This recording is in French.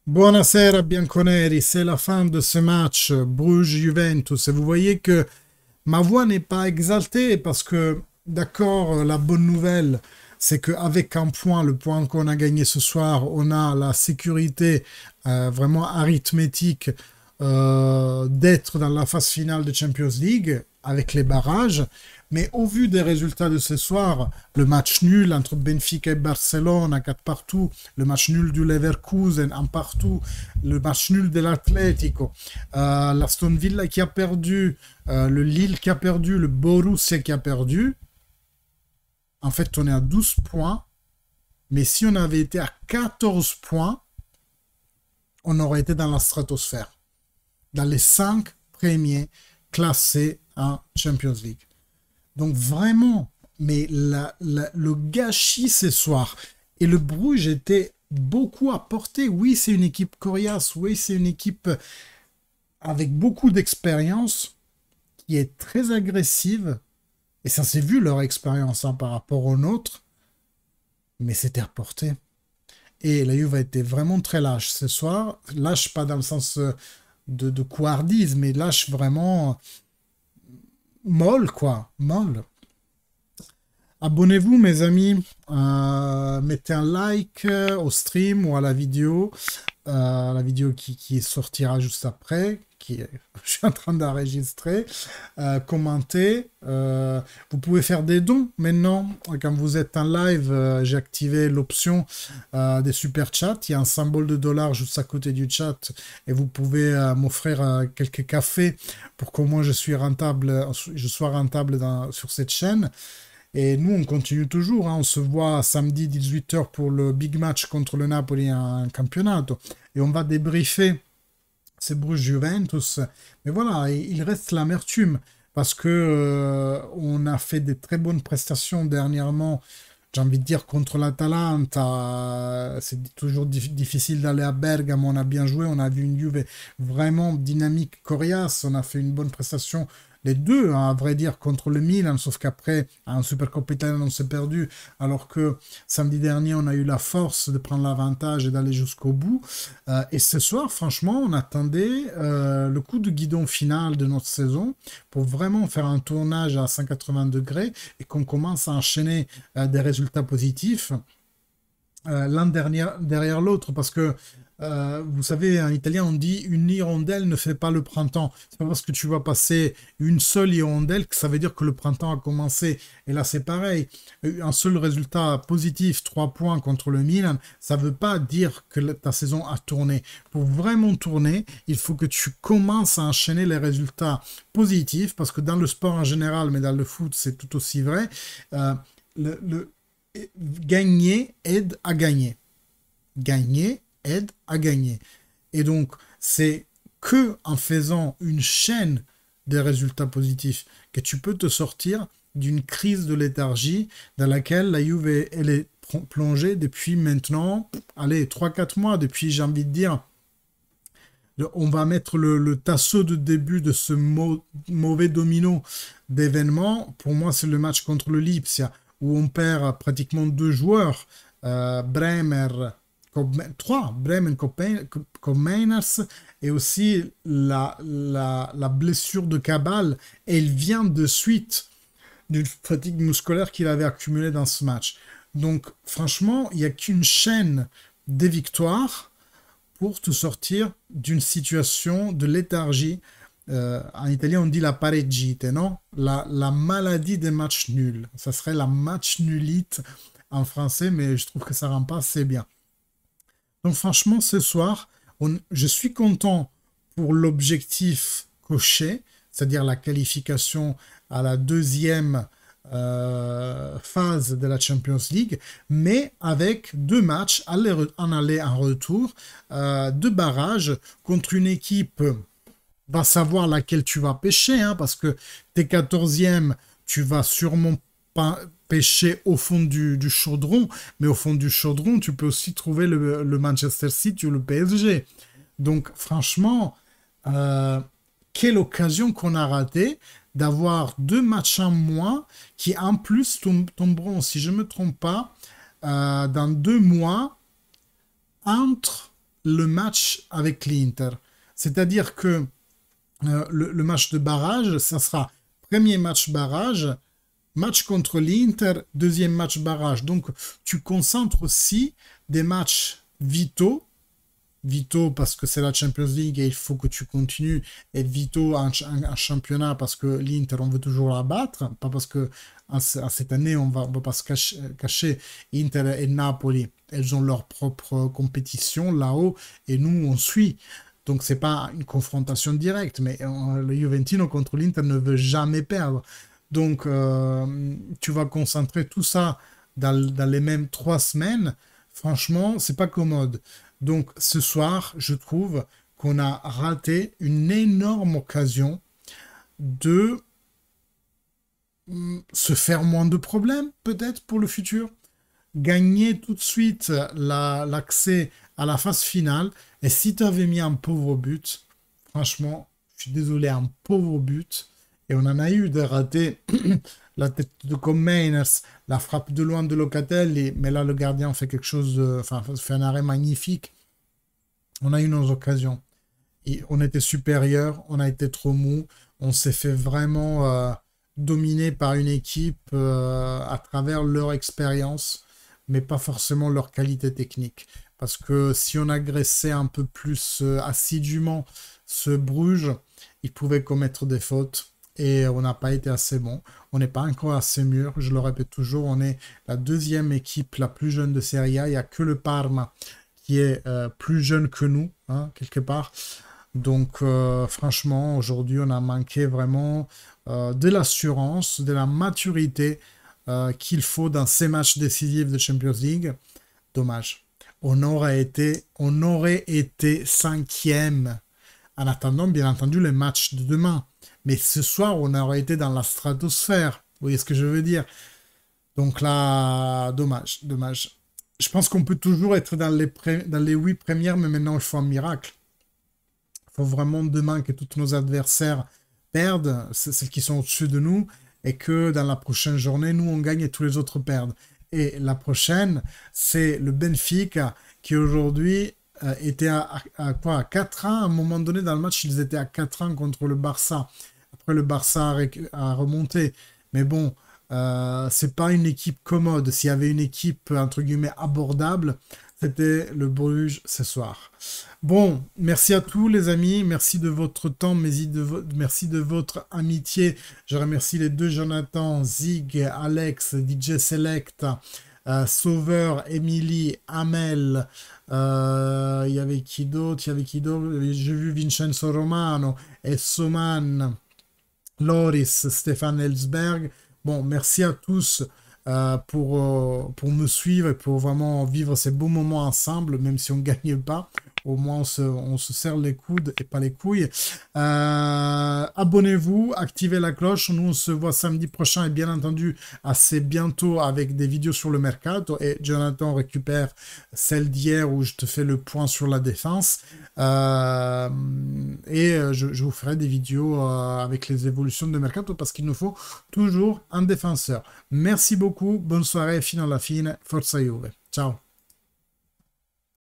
Buonasera bianconeri, c'est la fin de ce match Bruges-Juventus et vous voyez que ma voix n'est pas exaltée parce que, d'accord, la bonne nouvelle, c'est qu'avec un point, le point qu'on a gagné ce soir, on a la sécurité vraiment arithmétique d'être dans la phase finale de Champions League avec les barrages. Mais au vu des résultats de ce soir, le match nul entre Benfica et Barcelone à 4 partout, le match nul du Leverkusen en partout, le match nul de l'Atlético, l'Aston Villa qui a perdu, le Lille qui a perdu, le Borussia qui a perdu, en fait on est à 12 points, mais si on avait été à 14 points, on aurait été dans la stratosphère, dans les 5 premiers classés en Champions League. Donc vraiment, mais le gâchis ce soir, et le Bruges était beaucoup à portée. Oui, c'est une équipe coriace, oui, c'est une équipe avec beaucoup d'expérience, qui est très agressive, et ça s'est vu leur expérience par rapport aux nôtres, mais c'était à portée. Et la Juve a été vraiment très lâche ce soir, lâche pas dans le sens de couardise, mais lâche vraiment molle, quoi, molle. Abonnez-vous, mes amis. Mettez un like au stream ou à la vidéo qui sortira juste après, je suis en train d'enregistrer. Commentez. Vous pouvez faire des dons maintenant. Quand vous êtes en live, j'ai activé l'option des super chats. Il y a un symbole de dollar juste à côté du chat et vous pouvez m'offrir quelques cafés pour qu'au moins je sois rentable sur cette chaîne. Et nous, on continue toujours. On se voit samedi 18 h pour le big match contre le Napoli en campionato. Et on va débriefer ces Bruges-Juventus. Mais voilà, il reste l'amertume parce que on a fait des très bonnes prestations dernièrement. J'ai envie de dire contre l'Atalanta, c'est toujours difficile d'aller à Bergame. On a bien joué, on a vu une Juve vraiment dynamique, coriace. On a fait une bonne prestation les deux, hein, à vrai dire, contre le Milan, sauf qu'après, en Supercoppa italienne, on s'est perdu, alors que samedi dernier, on a eu la force de prendre l'avantage et d'aller jusqu'au bout. Et ce soir, franchement, on attendait le coup de guidon final de notre saison pour vraiment faire un tournage à 180 degrés et qu'on commence à enchaîner des résultats positifs l'un derrière l'autre, parce que vous savez, en italien, on dit une hirondelle ne fait pas le printemps. C'est pas parce que tu vas passer une seule hirondelle que ça veut dire que le printemps a commencé. Et là, c'est pareil. Un seul résultat positif, 3 points contre le Milan, ça veut pas dire que ta saison a tourné. Pour vraiment tourner, il faut que tu commences à enchaîner les résultats positifs, parce que dans le sport en général, mais dans le foot, c'est tout aussi vrai. Euh, le gagner aide à gagner. Gagner aide à gagner. Et donc, c'est que en faisant une chaîne de résultats positifs que tu peux te sortir d'une crise de léthargie dans laquelle la Juve elle est plongée depuis maintenant, allez, 3 4 mois, depuis, j'ai envie de dire, on va mettre le tasseau de début de ce mauvais domino d'événements. Pour moi, c'est le match contre le Lipsia, où on perd pratiquement 2 joueurs, Bremer, trois, Bremen, Koopmeiners, et aussi la blessure de Cabal. Elle vient de suite d'une fatigue musculaire qu'il avait accumulée dans ce match. Donc, franchement, il n'y a qu'une chaîne des victoires pour te sortir d'une situation de léthargie. En italien, on dit la pareggite, non? La maladie des matchs nuls. Ça serait la match nullite en français, mais je trouve que ça rend pas assez bien. Donc franchement, ce soir, je suis content pour l'objectif coché, c'est-à-dire la qualification à la deuxième phase de la Champions League, mais avec 2 matchs en aller en retour, de barrage contre une équipe, va savoir laquelle tu vas pêcher, hein, parce que t'es 14e, tu vas sûrement pas pêcher au fond du chaudron, mais au fond du chaudron, tu peux aussi trouver le Manchester City ou le PSG. Donc franchement, quelle occasion qu'on a ratée d'avoir 2 matchs en moins qui en plus tomberont, si je ne me trompe pas, dans 2 mois entre le match avec l'Inter. C'est-à-dire que le match de barrage, ça sera premier match barrage, match contre l'Inter, deuxième match barrage. Donc tu concentres aussi des matchs vitaux. Vitaux parce que c'est la Champions League et il faut que tu continues. Et vitaux un championnat parce que l'Inter, on veut toujours la battre. Pas parce que à cette année, on va pas se cacher. Inter et Napoli, elles ont leur propre compétition là-haut et nous, on suit. Donc, c'est pas une confrontation directe, mais le Juventino contre l'Inter ne veut jamais perdre. Donc, tu vas concentrer tout ça dans les mêmes 3 semaines. Franchement, c'est pas commode. Donc, ce soir, je trouve qu'on a raté une énorme occasion de se faire moins de problèmes, peut-être, pour le futur. Gagner tout de suite l'accès à la phase finale. Et si tu avais mis un pauvre but, franchement, je suis désolé, un pauvre but, et on en a eu des ratés, la tête de Comeiners, la frappe de loin de Locatelli, mais là le gardien fait quelque chose, enfin fait un arrêt magnifique. On a eu nos occasions. Et on était supérieur, on a été trop mou, on s'est fait vraiment dominer par une équipe à travers leur expérience, mais pas forcément leur qualité technique. Parce que si on agressait un peu plus assidûment ce Bruges, ils pouvaient commettre des fautes. Et on n'a pas été assez bon. On n'est pas encore assez mûr. Je le répète toujours, on est la deuxième équipe la plus jeune de Serie A. Il n'y a que le Parma qui est plus jeune que nous, hein, quelque part. Donc, franchement, aujourd'hui, on a manqué vraiment de l'assurance, de la maturité qu'il faut dans ces matchs décisifs de Champions League. Dommage. On aurait été cinquième en attendant, bien entendu, les matchs de demain. Mais ce soir, on aurait été dans la stratosphère. Vous voyez ce que je veux dire? Donc là, dommage, dommage. Je pense qu'on peut toujours être dans les 8 premières, mais maintenant, il faut un miracle. Il faut vraiment demain que tous nos adversaires perdent, celles qui sont au-dessus de nous, et que dans la prochaine journée, nous, on gagne et tous les autres perdent. Et la prochaine, c'est le Benfica, qui aujourd'hui était à quoi? À 4-1. À un moment donné, dans le match, ils étaient à 4-1 contre le Barça. Après, le Barça a remonté. Mais bon, c'est pas une équipe commode. S'il y avait une équipe, entre guillemets, abordable, c'était le Bruges ce soir. Bon, merci à tous les amis. Merci de votre temps. Merci de votre amitié. Je remercie les deux Jonathan, Zig, Alex, DJ Select, Sauveur, Emily, Amel. Il y avait qui d'autre? J'ai vu Vincenzo Romano, Essoman, Loris, Stéphane Ellsberg. Bon, merci à tous pour me suivre et pour vraiment vivre ces beaux moments ensemble, même si on ne gagne pas. Au moins, on se serre les coudes et pas les couilles. Abonnez-vous, activez la cloche. Nous, on se voit samedi prochain et bien entendu assez bientôt avec des vidéos sur le mercato. Et Jonathan récupère celle d'hier où je te fais le point sur la défense. Je vous ferai des vidéos avec les évolutions de mercato parce qu'il nous faut toujours un défenseur. Merci beaucoup. Bonne soirée. Fino alla fine. Forza Juve. Ciao.